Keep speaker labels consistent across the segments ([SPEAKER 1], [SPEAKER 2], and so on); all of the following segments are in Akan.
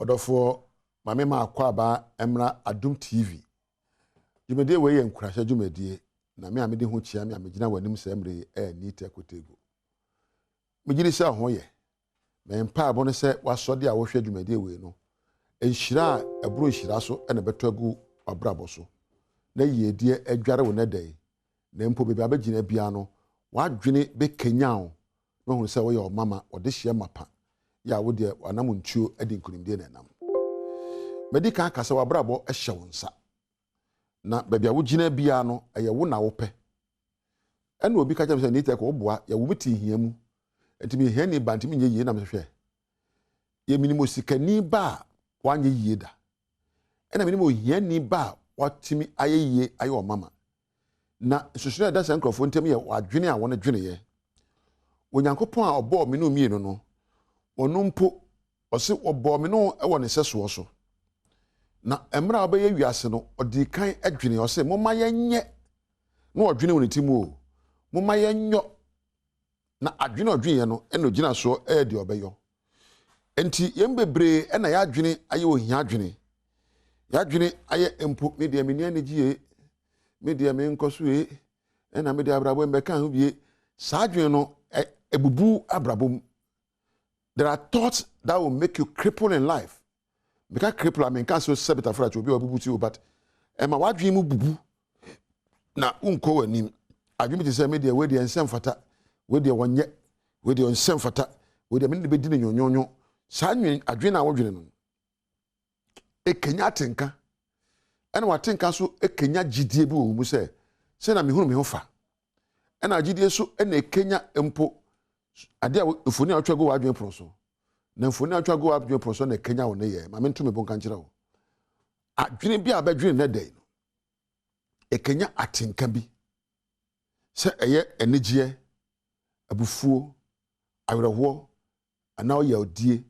[SPEAKER 1] Odofo mame ma akwaba emra Adom TV. Jumedie we ye nkurahye jumedie na me amede ho chia me amegina wanim semre ni tekotego. Megiri se ho ye. Me mpa abo ne se wasode a wo hwe jumedie we no. Enhira eburo nhira so na beto agu abrabo so. Na yedie adware wo ne dai. Na mpo bebe abegina bia no wadwene be kenyan no hu se wo ye omama ode hye mapa. Ya wo de anam ntuo edi nkunimdie na nam. Medika akasa wabrabo ehye wo nsa. Na bebia wo gina bia no eye wo na wo pe. Ena obi ka kyem se ni teko oboa ya wo beti hia mu. Entimi hia ni ba ntimi nye yie na mhwehwe. Ye minimo sikani ba wanye yie da. Ena minimo hia ni ba watimi aye yie aye o mama. Na susuna da se nkrofo ntem ye wadwene a wona dwene ye. Onyankopon a obo me no mienu no onumpo ose obo me no e woni seso so. Na emra obeye wiase no odi kan adwene ose momma yenye na odwene woni timu momma yenyo na adwene odwene no eno gina so e de obeyo enti yembebre ena ya adwene aye ohia adwene ya adwene aye empo media meni anigie media me nkoso ena media abrabo mbeka hu bie sa adwene no ebubu abrabom. There are thoughts that will make you cripple in life. Because cripple, I mean, can't so sebita for that you be able to, but Emma, what dream of bubu? Na unko and him. I dream to say, media, where the unsem fata, where the one yet, where the unsem fata, where the minute be dinner, yo, Sanyin, I dream our dream. A Kenya tinker. And what think so a Kenya GDB, who say, send a me whom me offer. And I GD so and a Kenya empo. Adia ufuni atwa go wadwen proso na ufuni atwa go wadwen proso na Kenya wo ne ye ma mentu me bonka nkira wo adwene bi abadwene na dai no e Kenya atenka bi se eye enigye abufuo awerehwo ana o ye odie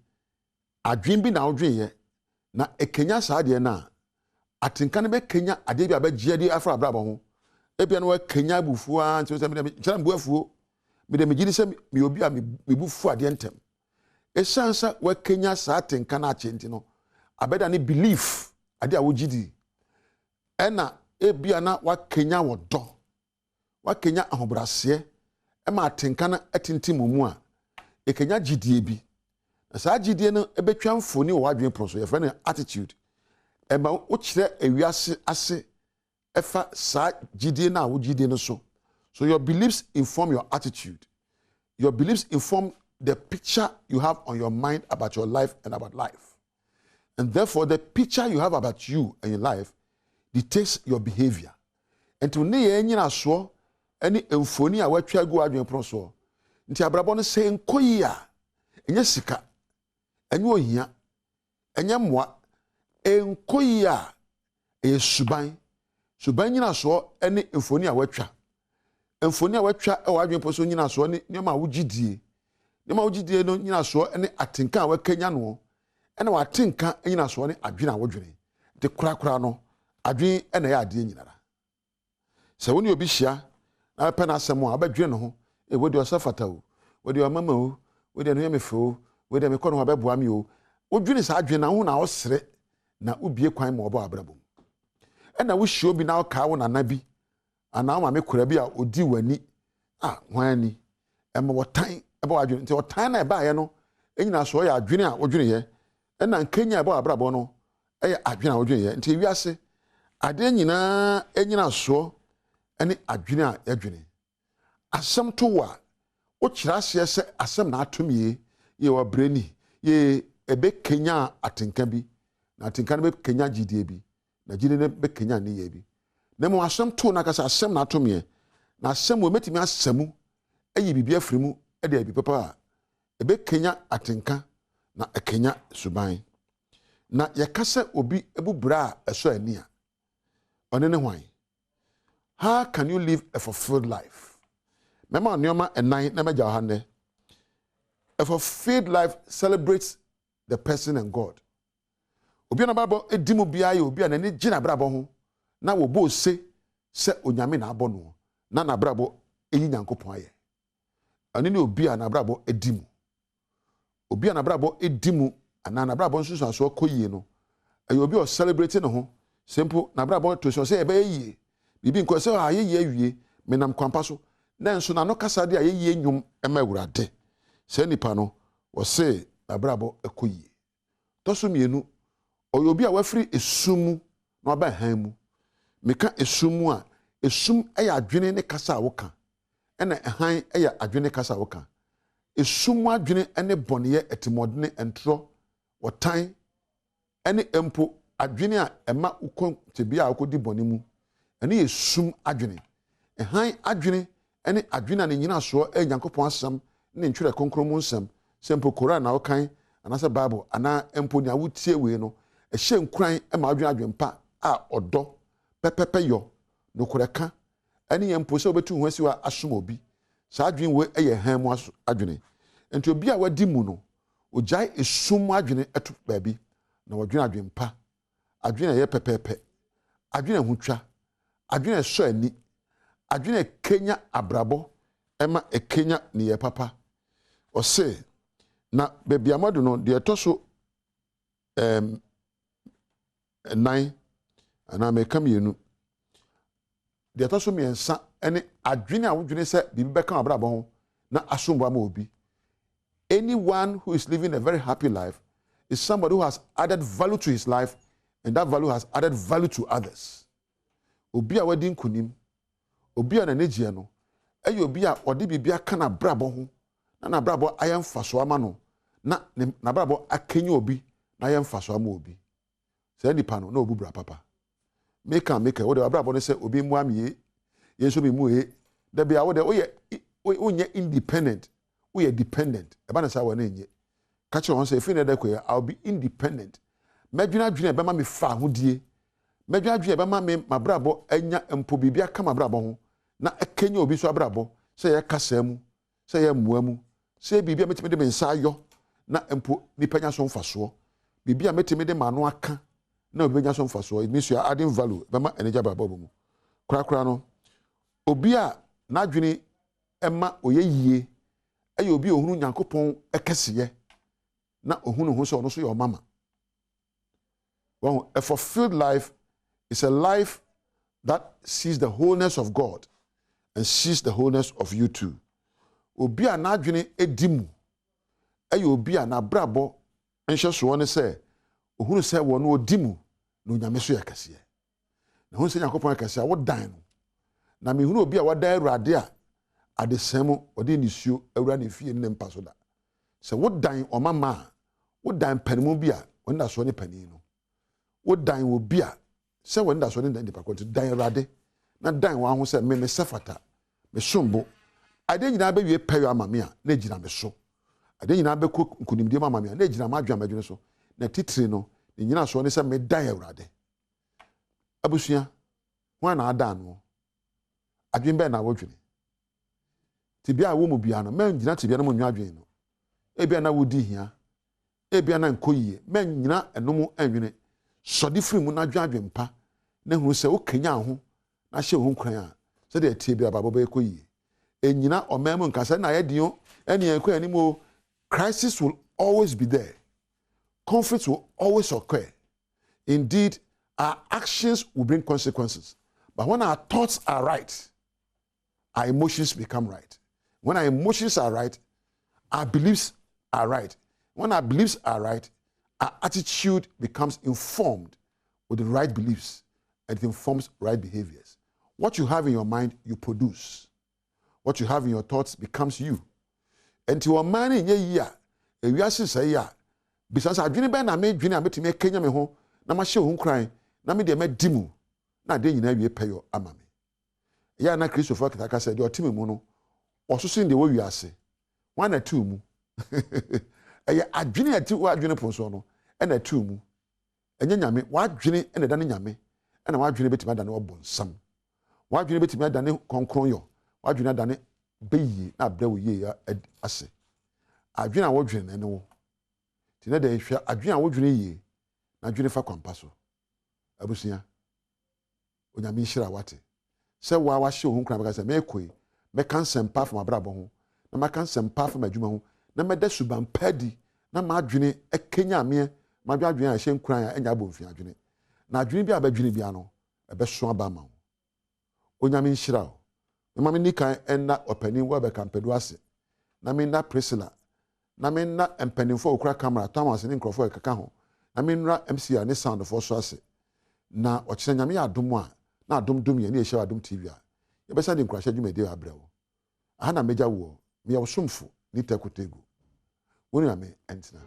[SPEAKER 1] adwene bi na odwen ye na e Kenya saade na atenka ne be Kenya ade bi abagye ade afra brabo ho ebia no Kenya abufuo a nti se me kyera mbuafuo me megiri se me obi a mebufu ade ntem esansa wa Kenya saatenka na achenti no abeda ne belief ade a wogidi ena ebia na wa Kenya wodo wa Kenya ahobrase e ma atenka na atintim mu a e Kenya gidie bi na saa gidie no ebetwa mfoni wo adwen proso ye friend attitude e ma wo kire ewiase ase efa saa gidie na wo gidie no so. So your beliefs inform your attitude. Your beliefs inform the picture you have on your mind about your life and about life. And therefore, the picture you have about you and your life dictates your behavior. And to ne nyina so any emfoni a watwa gu adwen proso. Nti abrabo no se enkoyi a enye sika enye ohia enye moa enkoyi a suban nyina so any emfoni a watwa emfoni a watwa e wadwen poso nyina so ne ma wogidie no nyina so ne atenka a wakanya no ene watenka nyina so ne adwene a wodwene de kura no adwen ene ya ade nyinara se woni obi hia na pe na asem a abadwene no ho e wodi osafata o wodi omama o wodi no yemefe o wodi me kono abeboa mi o wodwene sa adwene na ho na osere na ubie kwan ma obo abrabom ena wo hia obi na o ka wo nana bi ana ma me kura bi a odi wani hwani ema wotan eba wadwene nti wotan na eba ye no enyina so ya adwene a wodwene ye ena Kenya eba abrabo no eye adwene a wodwene ye nti wiase ade nyina enyina so ene adwene a yadwene asem to wa wo kira se se asem na atomie ye wa breni ye ebe Kenya atenka bi na atenka ne be Kenya gidie bi na gidie ne be Kenya ne ye bi. Nemo asem to na kasa asem na atomie na asem wo metimi asemu ayi bibia afrimu e de abi papa ebe Kenya atenka na Kenya suban na yakasa obi ebubra eso ani a one ne hwan. How can you live a fulfilled life? Mema onioma enan na meja hande. A fulfilled life celebrates the person and God. Obi na babo edimu bia ye obi na ne gina brabo ho na wo bo se onyame na abono na brabo eyi nyankopon aye ani ne obi a na brabo edimu obi a na brabo edimu ana na brabo nso so akɔyie no ɛyɛ obi o celebrate no ho simple na brabo to so say ɛbɛyɛ yie bibi nko sɛ ayɛ awie menam kwampa so na nso na no kasa de ayɛ nnwom ɛma awurade sɛ nipa no wɔ se na brabo akɔyie to so mienu ɔyɛ obi a wafiri esumu na ɔba han mu meka esumu a esum ɛyɛ adwene ne kasa a woka ɛna han ɛyɛ adwene kasa a woka esum adwene ɛne bɔneyɛ etimɔdene ɛntro wɔtan ɛne empo adwene a ɛma ukon tebia a akɔdi bɔne mu ɛne yɛ sum adwene han adwene ɛne adwene a ne nyina so Nyankopɔn asɛm ne ntwerɛ konkron mu nsɛm sempo Koran na wokan anase Bible ana empo ne awotie we no ɛhyɛ nkuran ɛma adwene pa a ɔdɔ pɛpɛpɛ yɔ no koreka ɛne yɛ mpo sɛ obetu ho asi wa asom obi saa adwene we ɛyɛ han mu adwene enti obi a wadi mu no ogyae esum adwene ɛto baabi na wɔdwene adwene pa adwene yɛ pɛpɛpɛ adwene hutwa adwene sɔ ani adwene kenya abrabɔ ɛma ekenya ne yɛ papa ɔse na baabi amado no de ɛtɔ so nine ana meka mienu de ɛtɔ so miɛnsa ɛne adwene a wodwene sɛ bibi bɛka abrabɔ ho na asombo ama obi. Anyone who is living a very happy life is somebody who has added value to his life, and that value has added value to others. Obi a wadi nkunim, obi a n'anigye no, ɛyɛ obi a ɔde bibia ka na brabɔ ho, na brabɔ ayɛ mfaso ama no, na brabɔ akenye obi, na ayɛ mfaso ama obi. Sɛ nipa no na obu bra papa. Meka wo de brabɔ no sɛ obi mu amie, yenso bi mu e, da bia wo de oyɛ independent. We are dependent. Eba na sa wa na enye. Ka che won say fi na da koya I'll be independent. Medwena dwena be ma me fa hodie. Medwena dwena be ma me mabrabo anya empo bibia ka mabrabo ho na ekenya obi so abrabo say ye kasa mu, say ye mmoa mu, say bibia metime de me nsa ayo na empo nipa nya so mfaso. Bibia metime de mano aka na obi nya so mfaso. It means you are adding value be ma enija brabo mu. Kura no obi a na dwene emma oye yie ayo obi ohunu Nyankopɔn ekeseye na ohunu ho so no so your mama. Well, a fulfilled life is a life that sees the wholeness of God and sees the wholeness of you too. Obi a na adwene edimu ayo obi a na brabo enhye so ne se ohunu se wo no odimu na onyame so yakese. Na ho se Nyankopɔn yakese a wo dan no. Na me hunu obi a wada Awurade a adesemo odi nisuo awura ne fie ne mpa so da se wodan omama wodan panimu bia wonda so ne pani no wodan wo bia se wonda so ne dan de pakoti dan Awurade na dan wa ho se me sefata me sombo ade nyina be wie payo amame a na gina me so ade nyina be ko nkunimdie amame a na gina ma adwa madwene so na titire no ne nyina so ne se me dan Awurade abusua ho na adan no adwen be na wodwene tibia wo mu bia no men nyina tibia no mu nwa adwen no ebia na wodi hia ebia na nkoyie men nyina enom anwene sɔde firi mu na adwen pa na hu sɛ wo kenya ho na hye ho nkran a sɛ de tie bia babo be koyie enyina ɔmam nkasa na yedio ene ekɔ anim o. Crisis will always be there, conflict will always occur. Indeed, our actions will bring consequences, but when our thoughts are right, our emotions become right. When our emotions are right, our beliefs are right. When our beliefs are right, our attitude becomes informed with the right beliefs, and it informs right behaviors. What you have in your mind, you produce. What you have in your thoughts becomes you. Until a man in a year, a wiase say ya, because I didn't be na me dwene abetime Kenya me ho, na ma hye ho kran, na me de ma dimu, na de nyina wie peyo ama me. Ya na Christopher Kitaka said, "Your team mu no, ososo de wo wiase. One or two mu." Eya adwene ati wo adwene ponso no, e na two mu. Enye nyame, wa adwene e na da ne nyame, e na wa adwene betime da ne obonsam. Wa adwene betime da ne konkron yo, wa adwene da ne beyi na abra wo ye ya ase. Adwene a wo dwene ne wo. Ti na da hwa adwene a wo dwene ye, na adwene fa kwampa so. Abusia. Onyame hira wate. Se wa hye ho nkran beka se me koi, me kan sempa from abrabɔ ho, na ma kan sempa from adwuma ho, na me da suban padi na ma adwene ekenya me ma adwene a hye nkuran a enya abomfi adwene na adwene bi abadwene bi ano ebeso aba ma wo onyame nhyira wo mama ni kan enna opani wo be kampedu ase na me na Priscilla na me na empanimfo okura camera Thomas ne nkrofo ekaka ho na me nra MC ne sound for so ase na okire nyame ya adom a na adom dom ye na ehye Adom TV a ye be sa de nkurahye dwumade abrewo aha na meja wo me ye wosomfo ni tekotegu woni na me entina